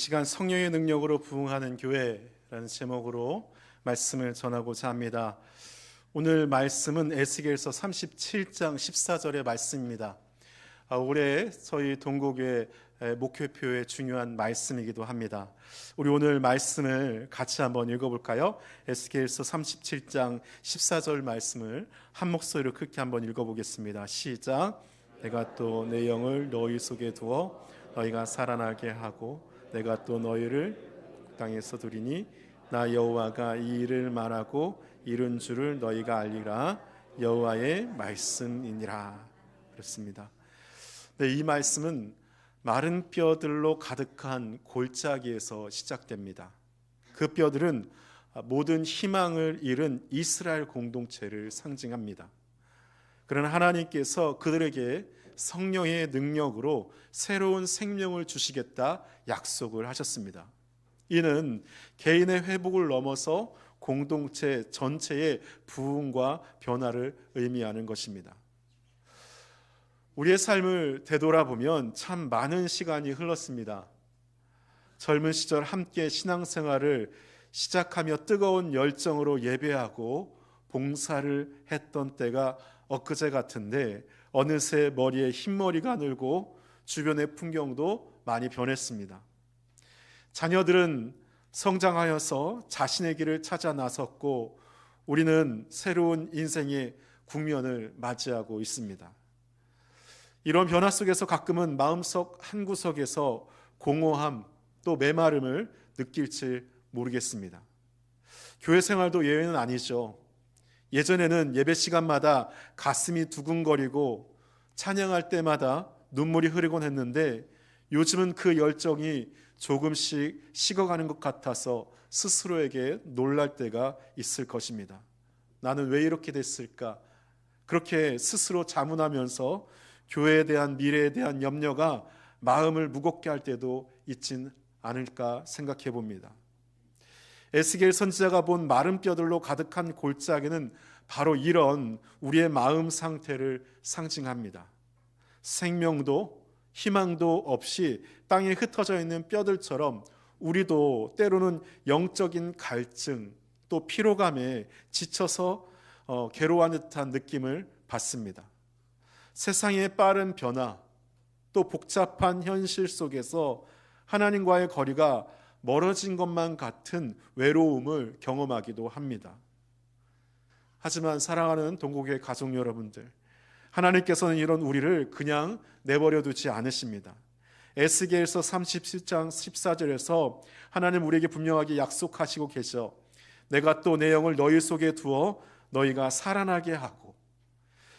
시간 성령의 능력으로 부흥하는 교회라는 제목으로 말씀을 전하고자 합니다. 오늘 말씀은 에스겔서 37장 14절의 말씀입니다. 올해 저희 동고교회 목회표의 중요한 말씀이기도 합니다. 우리 오늘 말씀을 같이 한번 읽어볼까요? 에스겔서 37장 14절 말씀을 한 목소리로 크게 한번 읽어보겠습니다. 시작. 내가 또 내 영을 너희 속에 두어 너희가 살아나게 하고 내가 또 너희를 땅에서 두리니 나 여호와가 이 일을 말하고 이룬 줄을 너희가 알리라. 여호와의 말씀이니라. 그렇습니다. 네, 이 말씀은 마른 뼈들로 가득한 골짜기에서 시작됩니다. 그 뼈들은 모든 희망을 잃은 이스라엘 공동체를 상징합니다. 그러나 하나님께서 그들에게 성령의 능력으로 새로운 생명을 주시겠다 약속을 하셨습니다. 이는 개인의 회복을 넘어서 공동체 전체의 부흥과 변화를 의미하는 것입니다. 우리의 삶을 되돌아보면 참 많은 시간이 흘렀습니다. 젊은 시절 함께 신앙생활을 시작하며 뜨거운 열정으로 예배하고 봉사를 했던 때가 엊그제 같은데 어느새 머리에 흰머리가 늘고 주변의 풍경도 많이 변했습니다. 자녀들은 성장하여서 자신의 길을 찾아 나섰고 우리는 새로운 인생의 국면을 맞이하고 있습니다. 이런 변화 속에서 가끔은 마음속 한구석에서 공허함 또 메마름을 느낄지 모르겠습니다. 교회 생활도 예외는 아니죠. 예전에는 예배 시간마다 가슴이 두근거리고 찬양할 때마다 눈물이 흐르곤 했는데 요즘은 그 열정이 조금씩 식어가는 것 같아서 스스로에게 놀랄 때가 있을 것입니다. 나는 왜 이렇게 됐을까? 그렇게 스스로 자문하면서 교회에 대한 미래에 대한 염려가 마음을 무겁게 할 때도 있진 않을까 생각해 봅니다. 에스겔 선지자가 본 마른 뼈들로 가득한 골짜기는 바로 이런 우리의 마음 상태를 상징합니다. 생명도 희망도 없이 땅에 흩어져 있는 뼈들처럼 우리도 때로는 영적인 갈증 또 피로감에 지쳐서 괴로워하는 듯한 느낌을 받습니다. 세상의 빠른 변화 또 복잡한 현실 속에서 하나님과의 거리가 멀어진 것만 같은 외로움을 경험하기도 합니다. 하지만 사랑하는 동고교회 가족 여러분들, 하나님께서는 이런 우리를 그냥 내버려 두지 않으십니다. 에스겔서 37장 14절에서 하나님 우리에게 분명하게 약속하시고 계셔. 내가 또 내 영을 너희 속에 두어 너희가 살아나게 하고.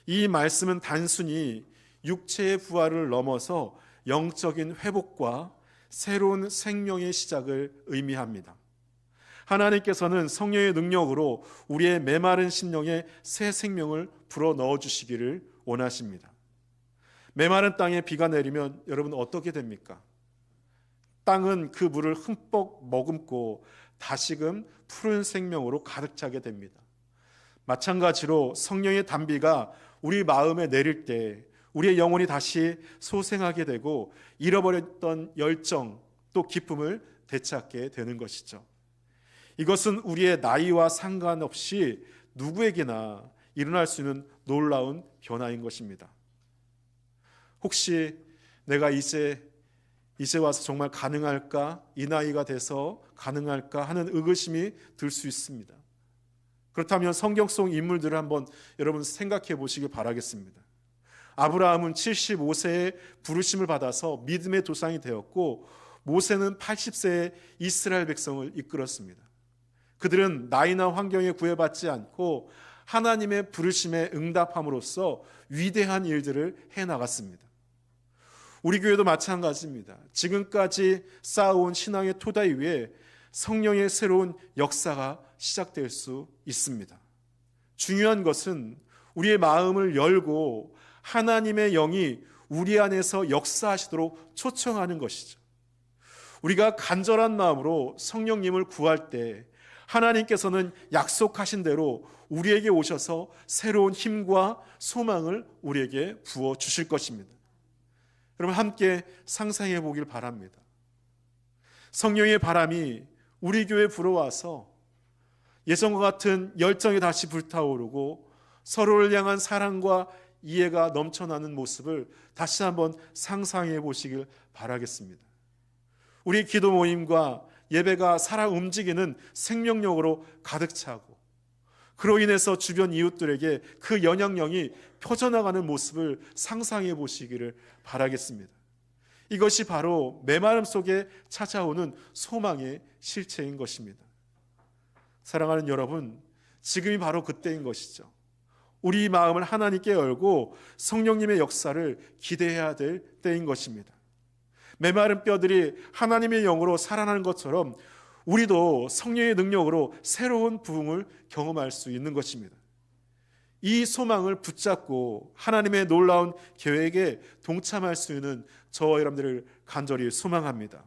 이 말씀은 단순히 육체의 부활을 넘어서 영적인 회복과 새로운 생명의 시작을 의미합니다. 하나님께서는 성령의 능력으로 우리의 메마른 심령에 새 생명을 불어넣어 주시기를 원하십니다. 메마른 땅에 비가 내리면 여러분 어떻게 됩니까? 땅은 그 물을 흠뻑 머금고 다시금 푸른 생명으로 가득 차게 됩니다. 마찬가지로 성령의 단비가 우리 마음에 내릴 때 우리의 영혼이 다시 소생하게 되고 잃어버렸던 열정 또 기쁨을 되찾게 되는 것이죠. 이것은 우리의 나이와 상관없이 누구에게나 일어날 수 있는 놀라운 변화인 것입니다. 혹시 내가 이제 와서 정말 가능할까? 이 나이가 돼서 가능할까? 하는 의구심이 들 수 있습니다. 그렇다면 성경 속 인물들을 한번 여러분 생각해 보시기 바라겠습니다. 아브라함은 75세에 부르심을 받아서 믿음의 조상이 되었고 모세는 80세에 이스라엘 백성을 이끌었습니다. 그들은 나이나 환경에 구애받지 않고 하나님의 부르심에 응답함으로써 위대한 일들을 해나갔습니다. 우리 교회도 마찬가지입니다. 지금까지 쌓아온 신앙의 토대 위에 성령의 새로운 역사가 시작될 수 있습니다. 중요한 것은 우리의 마음을 열고 하나님의 영이 우리 안에서 역사하시도록 초청하는 것이죠. 우리가 간절한 마음으로 성령님을 구할 때 하나님께서는 약속하신 대로 우리에게 오셔서 새로운 힘과 소망을 우리에게 부어 주실 것입니다. 여러분 함께 상상해 보길 바랍니다. 성령의 바람이 우리 교회에 불어와서 예전과 같은 열정이 다시 불타오르고 서로를 향한 사랑과 이해가 넘쳐나는 모습을 다시 한번 상상해 보시길 바라겠습니다. 우리 기도 모임과 예배가 살아 움직이는 생명력으로 가득 차고, 그로 인해서 주변 이웃들에게 그 영향력이 펴져나가는 모습을 상상해 보시기를 바라겠습니다. 이것이 바로 메마름 속에 찾아오는 소망의 실체인 것입니다. 사랑하는 여러분, 지금이 바로 그때인 것이죠. 우리 마음을 하나님께 열고 성령님의 역사를 기대해야 될 때인 것입니다. 메마른 뼈들이 하나님의 영으로 살아나는 것처럼 우리도 성령의 능력으로 새로운 부흥을 경험할 수 있는 것입니다. 이 소망을 붙잡고 하나님의 놀라운 계획에 동참할 수 있는 저와 여러분들을 간절히 소망합니다.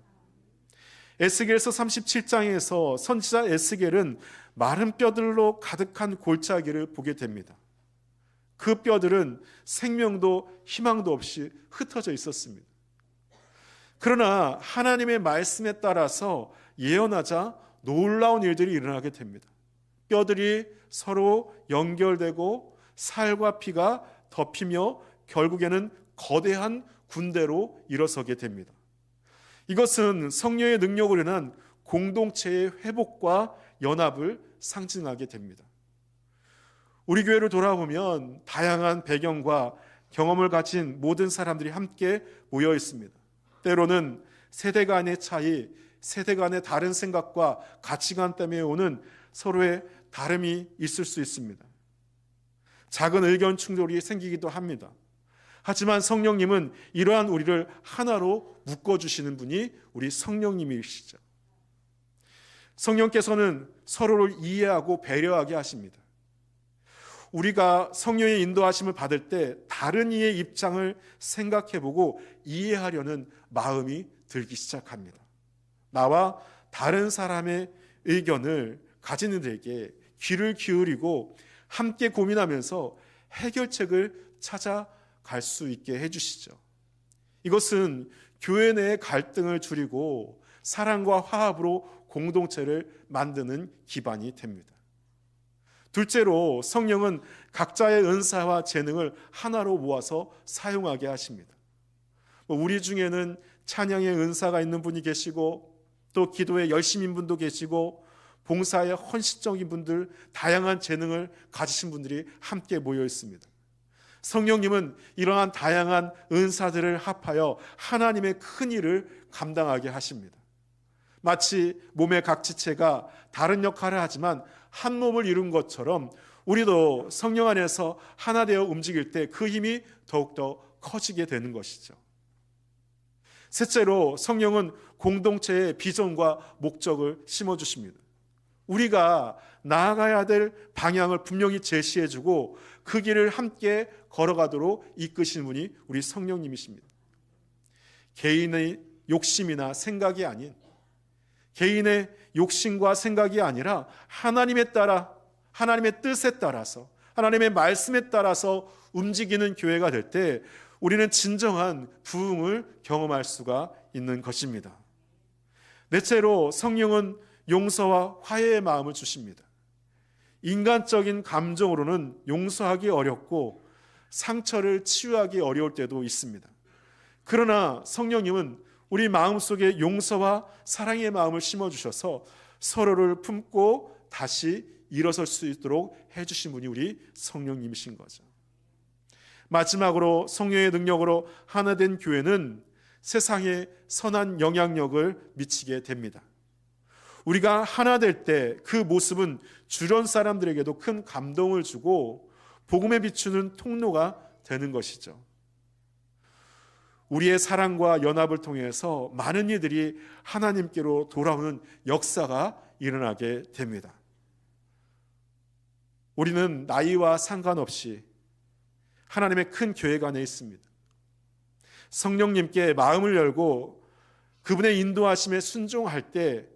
에스겔서 37장에서 선지자 에스겔은 마른 뼈들로 가득한 골짜기를 보게 됩니다. 그 뼈들은 생명도 희망도 없이 흩어져 있었습니다. 그러나 하나님의 말씀에 따라서 예언하자 놀라운 일들이 일어나게 됩니다. 뼈들이 서로 연결되고 살과 피가 덮이며 결국에는 거대한 군대로 일어서게 됩니다. 이것은 성령의 능력으로 인한 공동체의 회복과 연합을 상징하게 됩니다. 우리 교회를 돌아보면 다양한 배경과 경험을 가진 모든 사람들이 함께 모여 있습니다. 때로는 세대 간의 차이, 세대 간의 다른 생각과 가치관 때문에 오는 서로의 다름이 있을 수 있습니다. 작은 의견 충돌이 생기기도 합니다. 하지만 성령님은 이러한 우리를 하나로 묶어주시는 분이 우리 성령님이시죠. 성령께서는 서로를 이해하고 배려하게 하십니다. 우리가 성령의 인도하심을 받을 때 다른 이의 입장을 생각해보고 이해하려는 마음이 들기 시작합니다. 나와 다른 사람의 의견을 가진 이들에게 귀를 기울이고 함께 고민하면서 해결책을 찾아갈 수 있게 해주시죠. 이것은 교회 내의 갈등을 줄이고 사랑과 화합으로 공동체를 만드는 기반이 됩니다. 둘째로 성령은 각자의 은사와 재능을 하나로 모아서 사용하게 하십니다. 우리 중에는 찬양의 은사가 있는 분이 계시고 또 기도에 열심인 분도 계시고 봉사에 헌신적인 분들, 다양한 재능을 가지신 분들이 함께 모여 있습니다. 성령님은 이러한 다양한 은사들을 합하여 하나님의 큰 일을 감당하게 하십니다. 마치 몸의 각 지체가 다른 역할을 하지만 한 몸을 이룬 것처럼 우리도 성령 안에서 하나 되어 움직일 때 그 힘이 더욱더 커지게 되는 것이죠. 셋째로 성령은 공동체의 비전과 목적을 심어주십니다. 우리가 나아가야 될 방향을 분명히 제시해주고 그 길을 함께 걸어가도록 이끄시는 분이 우리 성령님이십니다. 개인의 욕심이나 생각이 아닌, 개인의 욕심과 생각이 아니라 하나님에 따라, 하나님의 뜻에 따라서, 하나님의 말씀에 따라서 움직이는 교회가 될 때 우리는 진정한 부흥을 경험할 수가 있는 것입니다. 넷째로 성령은 용서와 화해의 마음을 주십니다. 인간적인 감정으로는 용서하기 어렵고 상처를 치유하기 어려울 때도 있습니다. 그러나 성령님은 우리 마음속에 용서와 사랑의 마음을 심어주셔서 서로를 품고 다시 일어설 수 있도록 해주신 분이 우리 성령님이신 거죠. 마지막으로 성령의 능력으로 하나 된 교회는 세상에 선한 영향력을 미치게 됩니다. 우리가 하나 될 때 그 모습은 주변 사람들에게도 큰 감동을 주고 복음에 비추는 통로가 되는 것이죠. 우리의 사랑과 연합을 통해서 많은 이들이 하나님께로 돌아오는 역사가 일어나게 됩니다. 우리는 나이와 상관없이 하나님의 큰 교회가 안에 있습니다. 성령님께 마음을 열고 그분의 인도하심에 순종할 때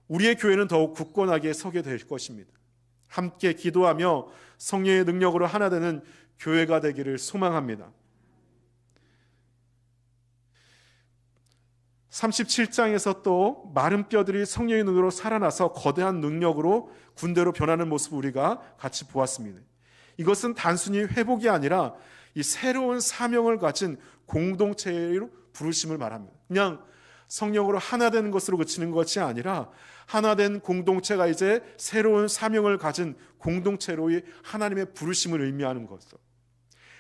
우리의 교회는 더욱 굳건하게 서게 될 것입니다. 함께 기도하며 성령의 능력으로 하나 되는 교회가 되기를 소망합니다. 37장에서 또 마른 뼈들이 성령의 눈으로 살아나서 거대한 능력으로 군대로 변하는 모습을 우리가 같이 보았습니다. 이것은 단순히 회복이 아니라 이 새로운 사명을 가진 공동체로 부르심을 말합니다. 그냥 성령으로 하나 되는 것으로 그치는 것이 아니라 하나 된 공동체가 이제 새로운 사명을 가진 공동체로의 하나님의 부르심을 의미하는 것이죠.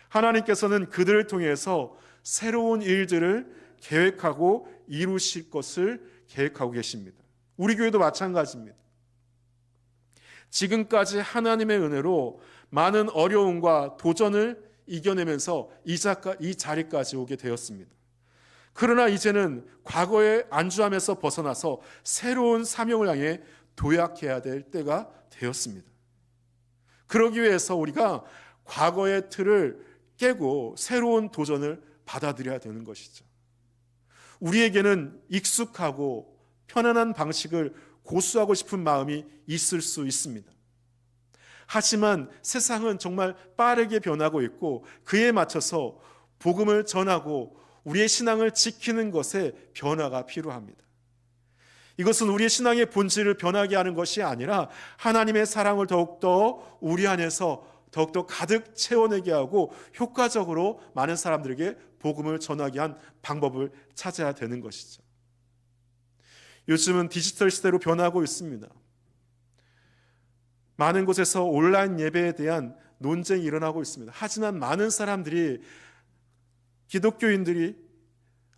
하나님께서는 그들을 통해서 새로운 일들을 계획하고 이루실 것을 계획하고 계십니다. 우리 교회도 마찬가지입니다. 지금까지 하나님의 은혜로 많은 어려움과 도전을 이겨내면서 이 자리까지 오게 되었습니다. 그러나 이제는 과거에 안주함에서 벗어나서 새로운 사명을 향해 도약해야 될 때가 되었습니다. 그러기 위해서 우리가 과거의 틀을 깨고 새로운 도전을 받아들여야 되는 것이죠. 우리에게는 익숙하고 편안한 방식을 고수하고 싶은 마음이 있을 수 있습니다. 하지만 세상은 정말 빠르게 변하고 있고 그에 맞춰서 복음을 전하고 우리의 신앙을 지키는 것에 변화가 필요합니다. 이것은 우리의 신앙의 본질을 변하게 하는 것이 아니라 하나님의 사랑을 더욱더 우리 안에서 더욱더 가득 채워내게 하고 효과적으로 많은 사람들에게 복음을 전하게 한 방법을 찾아야 되는 것이죠. 요즘은 디지털 시대로 변하고 있습니다. 많은 곳에서 온라인 예배에 대한 논쟁이 일어나고 있습니다. 하지만 많은 사람들이, 기독교인들이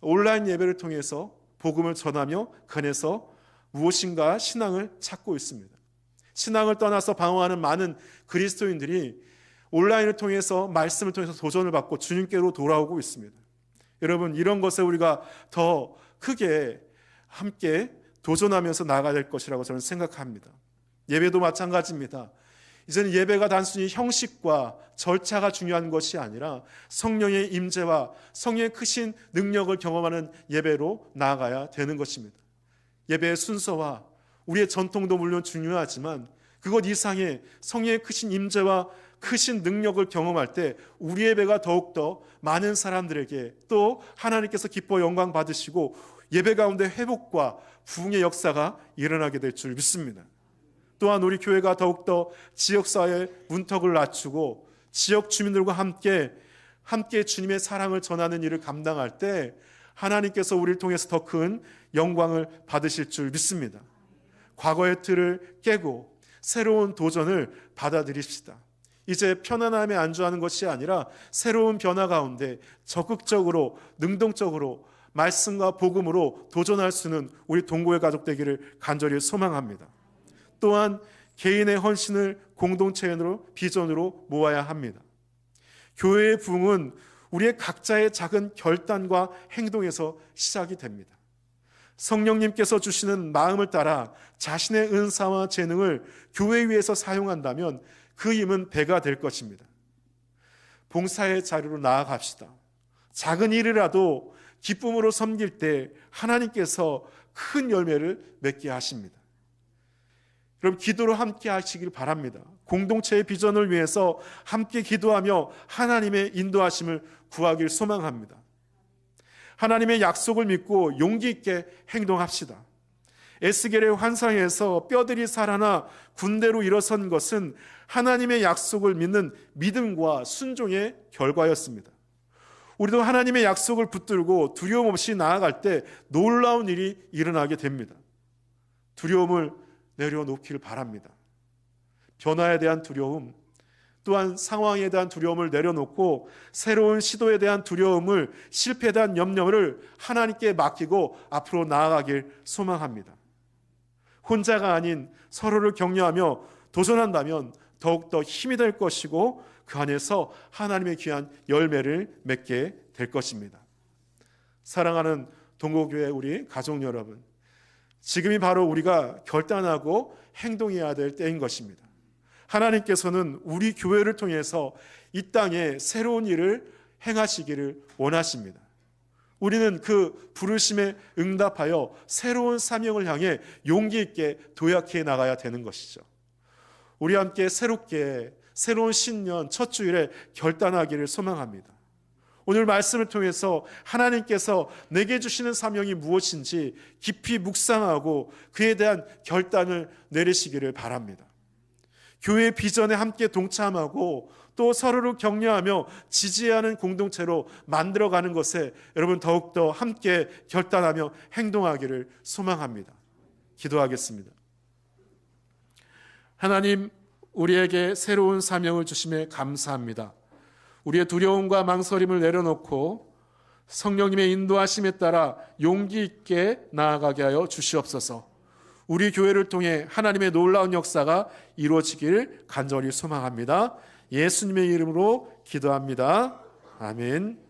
온라인 예배를 통해서 복음을 전하며 그 안에서 무엇인가 신앙을 찾고 있습니다. 신앙을 떠나서 방황하는 많은 그리스도인들이 온라인을 통해서, 말씀을 통해서 도전을 받고 주님께로 돌아오고 있습니다. 여러분, 이런 것에 우리가 더 크게 함께 도전하면서 나아가야 될 것이라고 저는 생각합니다. 예배도 마찬가지입니다. 이제는 예배가 단순히 형식과 절차가 중요한 것이 아니라 성령의 임재와 성령의 크신 능력을 경험하는 예배로 나아가야 되는 것입니다. 예배의 순서와 우리의 전통도 물론 중요하지만 그것 이상의 성령의 크신 임재와 크신 능력을 경험할 때 우리의 예배가 더욱더 많은 사람들에게 또 하나님께서 기뻐 영광 받으시고 예배 가운데 회복과 부흥의 역사가 일어나게 될 줄 믿습니다. 또한 우리 교회가 더욱더 지역사회의 문턱을 낮추고 지역 주민들과 함께 주님의 사랑을 전하는 일을 감당할 때 하나님께서 우리를 통해서 더 큰 영광을 받으실 줄 믿습니다. 과거의 틀을 깨고 새로운 도전을 받아들입시다. 이제 편안함에 안주하는 것이 아니라 새로운 변화 가운데 적극적으로 능동적으로 말씀과 복음으로 도전할 수 있는 우리 동고의 가족 되기를 간절히 소망합니다. 또한 개인의 헌신을 공동체로 비전으로 모아야 합니다. 교회의 부흥은 우리의 각자의 작은 결단과 행동에서 시작이 됩니다. 성령님께서 주시는 마음을 따라 자신의 은사와 재능을 교회 위에서 사용한다면 그 힘은 배가 될 것입니다. 봉사의 자리로 나아갑시다. 작은 일이라도 기쁨으로 섬길 때 하나님께서 큰 열매를 맺게 하십니다. 여러분, 기도로 함께 하시길 바랍니다. 공동체의 비전을 위해서 함께 기도하며 하나님의 인도하심을 구하길 소망합니다. 하나님의 약속을 믿고 용기 있게 행동합시다. 에스겔의 환상에서 뼈들이 살아나 군대로 일어선 것은 하나님의 약속을 믿는 믿음과 순종의 결과였습니다. 우리도 하나님의 약속을 붙들고 두려움 없이 나아갈 때 놀라운 일이 일어나게 됩니다. 두려움을 내려놓기를 바랍니다. 변화에 대한 두려움, 또한 상황에 대한 두려움을 내려놓고 새로운 시도에 대한 두려움을, 실패에 대한 염려를 하나님께 맡기고 앞으로 나아가길 소망합니다. 혼자가 아닌 서로를 격려하며 도전한다면 더욱더 힘이 될 것이고 그 안에서 하나님의 귀한 열매를 맺게 될 것입니다. 사랑하는 동고교회 우리 가족 여러분, 지금이 바로 우리가 결단하고 행동해야 될 때인 것입니다. 하나님께서는 우리 교회를 통해서 이 땅에 새로운 일을 행하시기를 원하십니다. 우리는 그 부르심에 응답하여 새로운 사명을 향해 용기 있게 도약해 나가야 되는 것이죠. 우리 함께 새롭게 새로운 신년 첫 주일에 결단하기를 소망합니다. 오늘 말씀을 통해서 하나님께서 내게 주시는 사명이 무엇인지 깊이 묵상하고 그에 대한 결단을 내리시기를 바랍니다. 교회 비전에 함께 동참하고 또 서로를 격려하며 지지하는 공동체로 만들어가는 것에 여러분 더욱더 함께 결단하며 행동하기를 소망합니다. 기도하겠습니다. 하나님, 우리에게 새로운 사명을 주심에 감사합니다. 우리의 두려움과 망설임을 내려놓고 성령님의 인도하심에 따라 용기 있게 나아가게 하여 주시옵소서. 우리 교회를 통해 하나님의 놀라운 역사가 이루어지길 간절히 소망합니다. 예수님의 이름으로 기도합니다. 아멘.